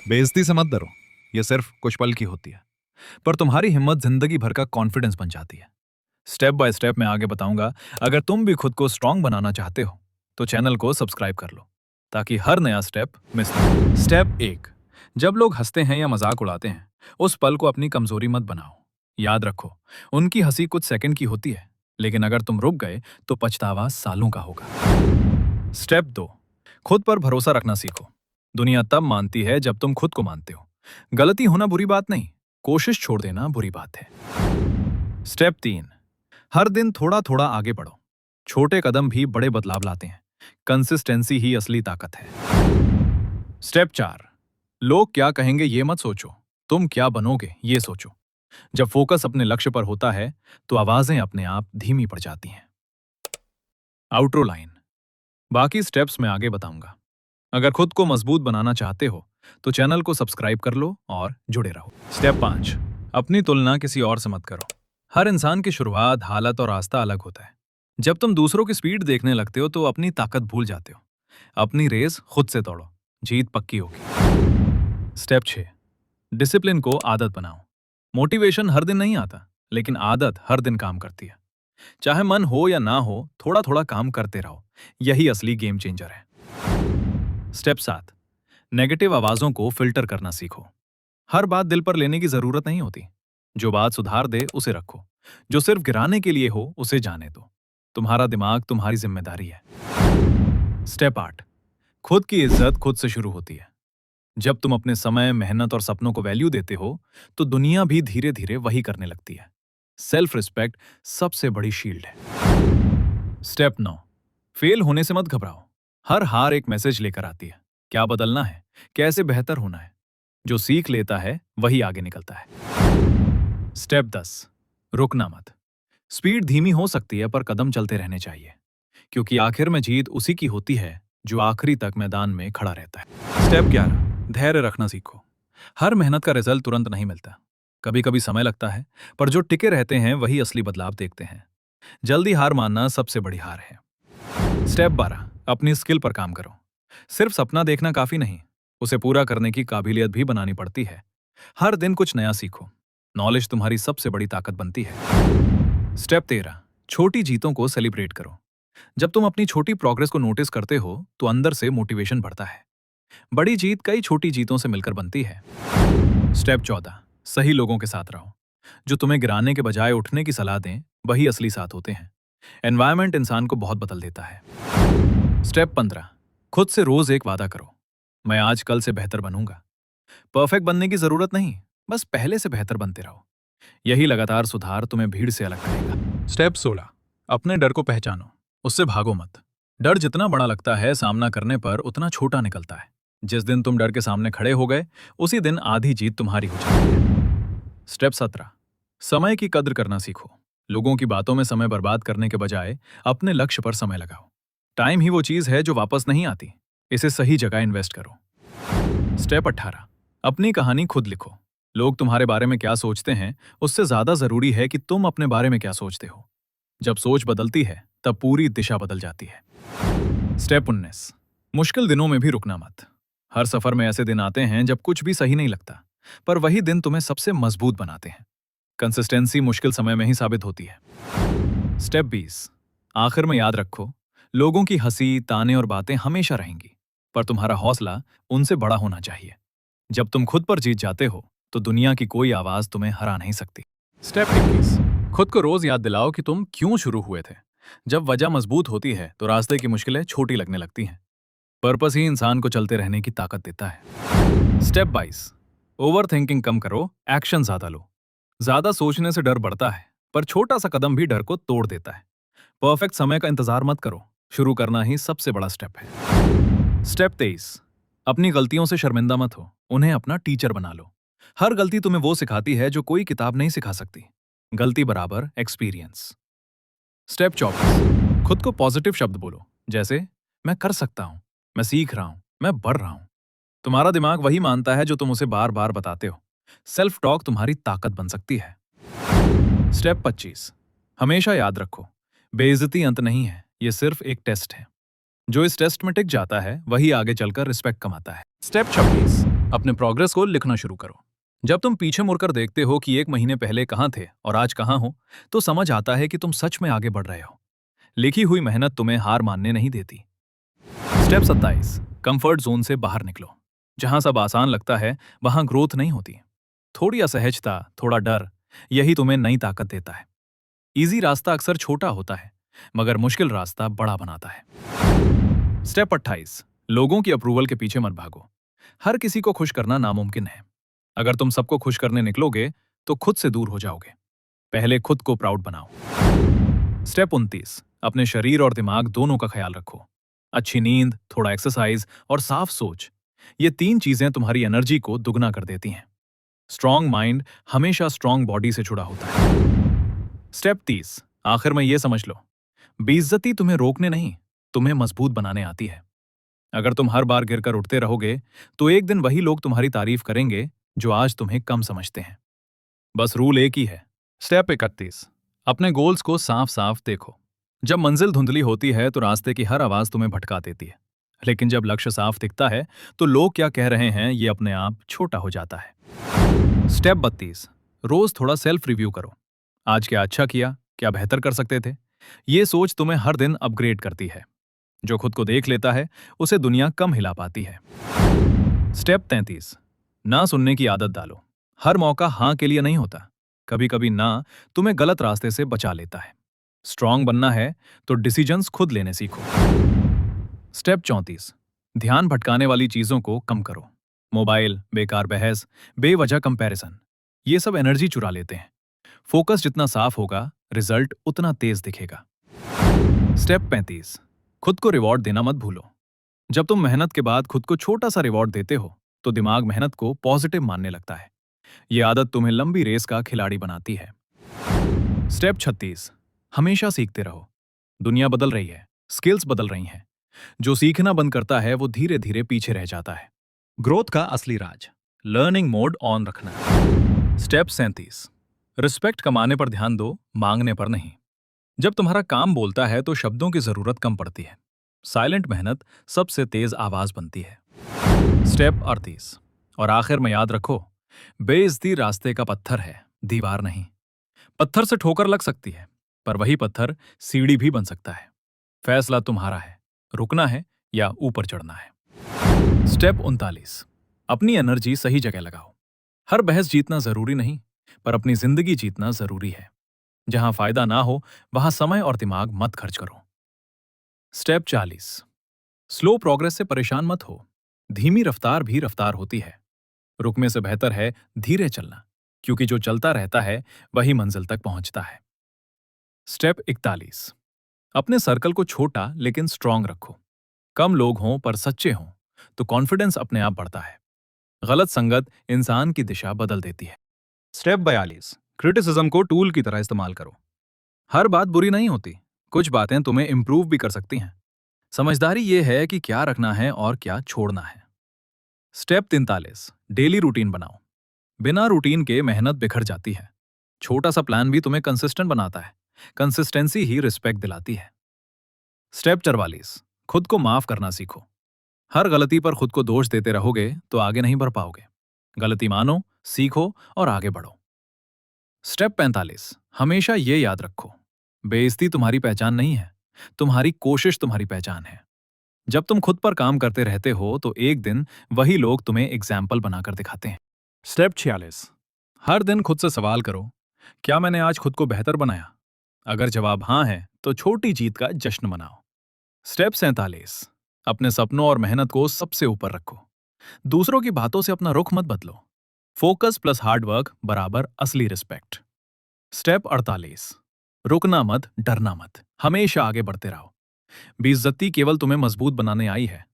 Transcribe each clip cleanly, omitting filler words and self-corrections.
बेइज्जती से मत डरो। ये सिर्फ कुछ पल की होती है, पर तुम्हारी हिम्मत जिंदगी भर का कॉन्फिडेंस बन जाती है। स्टेप बाय स्टेप मैं आगे बताऊंगा। अगर तुम भी खुद को स्ट्रांग बनाना चाहते हो तो चैनल को सब्सक्राइब कर लो, ताकि हर नया स्टेप मिस ना हो। स्टेप 1, जब लोग हंसते हैं या मजाक उड़ाते हैं, उस पल को अपनी कमजोरी मत बनाओ। याद रखो, उनकी हंसी कुछ सेकंड की होती है, लेकिन अगर तुम रुक गए तो पछतावा सालों का होगा। स्टेप 2, खुद पर भरोसा रखना सीखो। दुनिया तब मानती है जब तुम खुद को मानते हो। गलती होना बुरी बात नहीं, कोशिश छोड़ देना बुरी बात है। स्टेप 3, हर दिन थोड़ा थोड़ा आगे बढ़ो। छोटे कदम भी बड़े बदलाव लाते हैं। कंसिस्टेंसी ही असली ताकत है। स्टेप 4, लोग क्या कहेंगे ये मत सोचो, तुम क्या बनोगे ये सोचो। जब फोकस अपने लक्ष्य पर होता है तो आवाजें अपने आप धीमी पड़ जाती हैं। आउटरो लाइन, बाकी स्टेप्स मैं आगे बताऊंगा। अगर खुद को मजबूत बनाना चाहते हो तो चैनल को सब्सक्राइब कर लो और जुड़े रहो। स्टेप 5, अपनी तुलना किसी और से मत करो। हर इंसान की शुरुआत, हालत और रास्ता अलग होता है। जब तुम दूसरों की स्पीड देखने लगते हो तो अपनी ताकत भूल जाते हो। अपनी रेस खुद से दौड़ो, जीत पक्की होगी। स्टेप 6, डिसिप्लिन को आदत बनाओ। मोटिवेशन हर दिन नहीं आता, लेकिन आदत हर दिन काम करती है। चाहे मन हो या ना हो, थोड़ा थोड़ा काम करते रहो। यही असली गेम चेंजर है। स्टेप 7, नेगेटिव आवाजों को फिल्टर करना सीखो। हर बात दिल पर लेने की जरूरत नहीं होती। जो बात सुधार दे उसे रखो, जो सिर्फ गिराने के लिए हो उसे जाने दो। तुम्हारा दिमाग तुम्हारी जिम्मेदारी है। स्टेप 8, खुद की इज्जत खुद से शुरू होती है। जब तुम अपने समय, मेहनत और सपनों को वैल्यू देते हो तो दुनिया भी धीरे धीरे वही करने लगती है। सेल्फ रिस्पेक्ट सबसे बड़ी शील्ड है। स्टेप 9, फेल होने से मत घबराओ। हर हार एक मैसेज लेकर आती है। क्या बदलना है, कैसे बेहतर होना है। जो सीख लेता है वही आगे निकलता है। स्टेप 10, रुकना मत। स्पीड धीमी हो सकती है पर कदम चलते रहने चाहिए, क्योंकि आखिर में जीत उसी की होती है जो आखिरी तक मैदान में खड़ा रहता है। स्टेप 11, धैर्य रखना सीखो। हर मेहनत का रिजल्ट तुरंत नहीं मिलता। कभी कभी समय लगता है, पर जो टिके रहते हैं वही असली बदलाव देखते हैं। जल्दी हार मानना सबसे बड़ी हार है। स्टेप 12, अपनी स्किल पर काम करो। सिर्फ सपना देखना काफी नहीं, उसे पूरा करने की काबिलियत भी बनानी पड़ती है। हर दिन कुछ नया सीखो। नॉलेज तुम्हारी सबसे बड़ी ताकत बनती है। स्टेप 13, छोटी जीतों को सेलिब्रेट करो। जब तुम अपनी छोटी प्रोग्रेस को नोटिस करते हो तो अंदर से मोटिवेशन बढ़ता है। बड़ी जीत कई छोटी जीतों से मिलकर बनती है। स्टेप 14, सही लोगों के साथ रहो। जो तुम्हें गिराने के बजाय उठने की सलाह दें वही असली साथ होते हैं। एनवायरनमेंट इंसान को बहुत बदल देता है। स्टेप 15, खुद से रोज एक वादा करो। मैं आज कल से बेहतर बनूंगा। परफेक्ट बनने की जरूरत नहीं, बस पहले से बेहतर बनते रहो। यही लगातार सुधार तुम्हें भीड़ से अलग करेगा। स्टेप 16, अपने डर को पहचानो, उससे भागो मत। डर जितना बड़ा लगता है, सामना करने पर उतना छोटा निकलता है। जिस दिन तुम डर के सामने खड़े हो गए, उसी दिन आधी जीत तुम्हारी हो जाती है। स्टेप 17, समय की कद्र करना सीखो। लोगों की बातों में समय बर्बाद करने के बजाय अपने लक्ष्य पर समय लगाओ। टाइम ही वो चीज है जो वापस नहीं आती, इसे सही जगह इन्वेस्ट करो। स्टेप 18, अपनी कहानी खुद लिखो। लोग तुम्हारे बारे में क्या सोचते हैं, उससे ज्यादा जरूरी है कि तुम अपने बारे में क्या सोचते हो। जब सोच बदलती है तब पूरी दिशा बदल जाती है। स्टेप 19, मुश्किल दिनों में भी रुकना मत। हर सफर में ऐसे दिन आते हैं जब कुछ भी सही नहीं लगता, पर वही दिन तुम्हें सबसे मजबूत बनाते हैं। कंसिस्टेंसी मुश्किल समय में ही साबित होती है। स्टेप 20, आखिर में याद रखो, लोगों की हंसी, ताने और बातें हमेशा रहेंगी, पर तुम्हारा हौसला उनसे बड़ा होना चाहिए। जब तुम खुद पर जीत जाते हो तो दुनिया की कोई आवाज तुम्हें हरा नहीं सकती। स्टेप 21, खुद को रोज याद दिलाओ कि तुम क्यों शुरू हुए थे। जब वजह मजबूत होती है तो रास्ते की मुश्किलें छोटी लगने लगती हैं। पर्पस ही इंसान को चलते रहने की ताकत देता है। स्टेप 22, ओवर थिंकिंग कम करो, एक्शन ज्यादा लो। ज्यादा सोचने से डर बढ़ता है, पर छोटा सा कदम भी डर को तोड़ देता है। परफेक्ट समय का इंतजार मत करो, शुरू करना ही सबसे बड़ा स्टेप है। स्टेप 23, अपनी गलतियों से शर्मिंदा मत हो, उन्हें अपना टीचर बना लो। हर गलती तुम्हें वो सिखाती है जो कोई किताब नहीं सिखा सकती। गलती बराबर एक्सपीरियंस। स्टेप 24, खुद को पॉजिटिव शब्द बोलो, जैसे मैं कर सकता हूं, मैं सीख रहा हूं, मैं बढ़ रहा हूं। तुम्हारा दिमाग वही मानता है जो तुम उसे बार बार बताते हो। सेल्फ टॉक तुम्हारी ताकत बन सकती है। स्टेप 25, हमेशा याद रखो, बेइज्जती अंत नहीं है, ये सिर्फ एक टेस्ट है। जो इस टेस्ट में टिक जाता है वही आगे चलकर रिस्पेक्ट कमाता है। स्टेप 26, अपने प्रोग्रेस को लिखना शुरू करो। जब तुम पीछे मुड़कर देखते हो कि 1 महीने पहले कहाँ थे और आज कहाँ हो, तो समझ आता है कि तुम सच में आगे बढ़ रहे हो। लिखी हुई मेहनत तुम्हें हार मानने नहीं देती। स्टेप 27, कंफर्ट जोन से बाहर निकलो। जहां सब आसान लगता है वहां ग्रोथ नहीं होती। थोड़ी असहजता, थोड़ा डर, यही तुम्हें नई ताकत देता है। इजी रास्ता अक्सर छोटा होता है, मगर मुश्किल रास्ता बड़ा बनाता है। स्टेप 28, लोगों की अप्रूवल के पीछे मत भागो। हर किसी को खुश करना नामुमकिन है। अगर तुम सबको खुश करने निकलोगे तो खुद से दूर हो जाओगे। पहले खुद को प्राउड बनाओ। स्टेप 29, अपने शरीर और दिमाग दोनों का ख्याल रखो। अच्छी नींद, थोड़ा एक्सरसाइज और साफ सोच, ये 3 चीजें तुम्हारी एनर्जी को दुगना कर देती हैं। स्ट्रॉन्ग माइंड हमेशा स्ट्रॉन्ग बॉडी से जुड़ा होता है। स्टेप 30, आखिर में ये समझ लो, बेइज्जती तुम्हें रोकने नहीं, तुम्हें मजबूत बनाने आती है। अगर तुम हर बार गिरकर उठते रहोगे तो एक दिन वही लोग तुम्हारी तारीफ करेंगे जो आज तुम्हें कम समझते हैं। बस रूल एक ही है। स्टेप 31, अपने गोल्स को साफ साफ देखो। जब मंजिल धुंधली होती है तो रास्ते की हर आवाज तुम्हें भटका देती है, लेकिन जब लक्ष्य साफ दिखता है तो लोग क्या कह रहे हैं ये अपने आप छोटा हो जाता है। स्टेप 32, रोज थोड़ा सेल्फ रिव्यू करो। आज क्या अच्छा किया, क्या बेहतर कर सकते थे। ये सोच तुम्हें हर दिन अपग्रेड करती है। जो खुद को देख लेता है उसे दुनिया कम हिला पाती है। स्टेप 33, ना सुनने की आदत डालो। हर मौका हाँ के लिए नहीं होता। कभी कभी ना तुम्हें गलत रास्ते से बचा लेता है। स्ट्रांग बनना है तो डिसीजंस खुद लेने सीखो। स्टेप 34, ध्यान भटकाने वाली चीजों को कम करो। मोबाइल, बेकार बहस, बेवजह कंपैरिजन, ये सब एनर्जी चुरा लेते हैं। फोकस जितना साफ होगा, रिजल्ट उतना तेज दिखेगा। स्टेप 35, खुद को रिवॉर्ड देना मत भूलो। जब तुम मेहनत के बाद खुद को छोटा सा रिवॉर्ड देते हो तो दिमाग मेहनत को पॉजिटिव मानने लगता है। यह आदत तुम्हें लंबी रेस का खिलाड़ी बनाती है। स्टेप 36, हमेशा सीखते रहो। दुनिया बदल रही है, स्किल्स बदल रही हैं। जो सीखना बंद करता है वो धीरे धीरे पीछे रह जाता है। ग्रोथ का असली राज, लर्निंग मोड ऑन रखना। स्टेप 37, रिस्पेक्ट कमाने पर ध्यान दो, मांगने पर नहीं। जब तुम्हारा काम बोलता है तो शब्दों की जरूरत कम पड़ती है। साइलेंट मेहनत सबसे तेज आवाज बनती है। स्टेप 38, और आखिर में याद रखो, बेइज्जती रास्ते का पत्थर है, दीवार नहीं। पत्थर से ठोकर लग सकती है, पर वही पत्थर सीढ़ी भी बन सकता है। फैसला तुम्हारा है, रुकना है या ऊपर चढ़ना है। स्टेप 39, अपनी एनर्जी सही जगह लगाओ। हर बहस जीतना जरूरी नहीं, पर अपनी जिंदगी जीतना जरूरी है। जहां फायदा ना हो वहां समय और दिमाग मत खर्च करो। स्टेप 40, स्लो प्रोग्रेस से परेशान मत हो। धीमी रफ्तार भी रफ्तार होती है। रुकने से बेहतर है धीरे चलना, क्योंकि जो चलता रहता है वही मंजिल तक पहुंचता है। स्टेप 41, अपने सर्कल को छोटा लेकिन स्ट्रांग रखो। कम लोग हों पर सच्चे हों तो कॉन्फिडेंस अपने आप बढ़ता है। गलत संगत इंसान की दिशा बदल देती है। स्टेप 42, क्रिटिसिज्म को टूल की तरह इस्तेमाल करो। हर बात बुरी नहीं होती, कुछ बातें तुम्हें इंप्रूव भी कर सकती हैं। समझदारी ये है कि क्या रखना है और क्या छोड़ना है। स्टेप 43, डेली रूटीन बनाओ। बिना रूटीन के मेहनत बिखर जाती है। छोटा सा प्लान भी तुम्हें कंसिस्टेंट बनाता है। कंसिस्टेंसी ही रिस्पेक्ट दिलाती है। स्टेप 44, खुद को माफ करना सीखो। हर गलती पर खुद को दोष देते रहोगे तो आगे नहीं बढ़ पाओगे। गलती मानो, सीखो और आगे बढ़ो। स्टेप 45, हमेशा ये याद रखो, बेइज्जती तुम्हारी पहचान नहीं है, तुम्हारी कोशिश तुम्हारी पहचान है। जब तुम खुद पर काम करते रहते हो तो एक दिन वही लोग तुम्हें एग्जाम्पल बनाकर दिखाते हैं। स्टेप 46, हर दिन खुद से सवाल करो, क्या मैंने आज खुद को बेहतर बनाया? अगर जवाब हाँ है तो छोटी जीत का जश्न मनाओ। स्टेप 47, अपने सपनों और मेहनत को सबसे ऊपर रखो। दूसरों की बातों से अपना रुख मत बदलो। फोकस प्लस हार्डवर्क बराबर असली रिस्पेक्ट। स्टेप 48, रुकना मत, डरना मत, हमेशा आगे बढ़ते रहो। बेइज्जती केवल तुम्हें मजबूत बनाने आई है,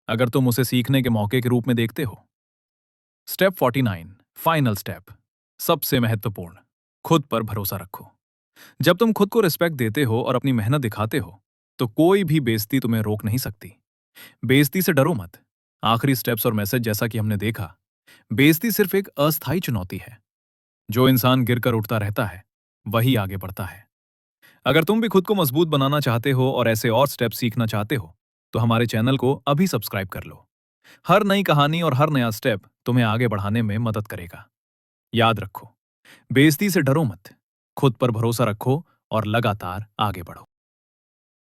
अगर तुम उसे सीखने के मौके के रूप में देखते हो। स्टेप 49, फाइनल स्टेप, सबसे महत्वपूर्ण, खुद पर भरोसा रखो। जब तुम खुद को रिस्पेक्ट देते हो और अपनी मेहनत दिखाते हो तो कोई भी बेइज्जती तुम्हें रोक नहीं सकती। बेइज्जती से डरो मत। आखिरी स्टेप्स और मैसेज जैसा कि हमने देखा, बेइज्जती सिर्फ एक अस्थायी चुनौती है। जो इंसान गिरकर उठता रहता है वही आगे बढ़ता है। अगर तुम भी खुद को मजबूत बनाना चाहते हो और ऐसे और स्टेप्स सीखना चाहते हो तो हमारे चैनल को अभी सब्सक्राइब कर लो। हर नई कहानी और हर नया स्टेप तुम्हें आगे बढ़ाने में मदद करेगा। याद रखो, बेइज्जती से डरो मत, खुद पर भरोसा रखो और लगातार आगे बढ़ो।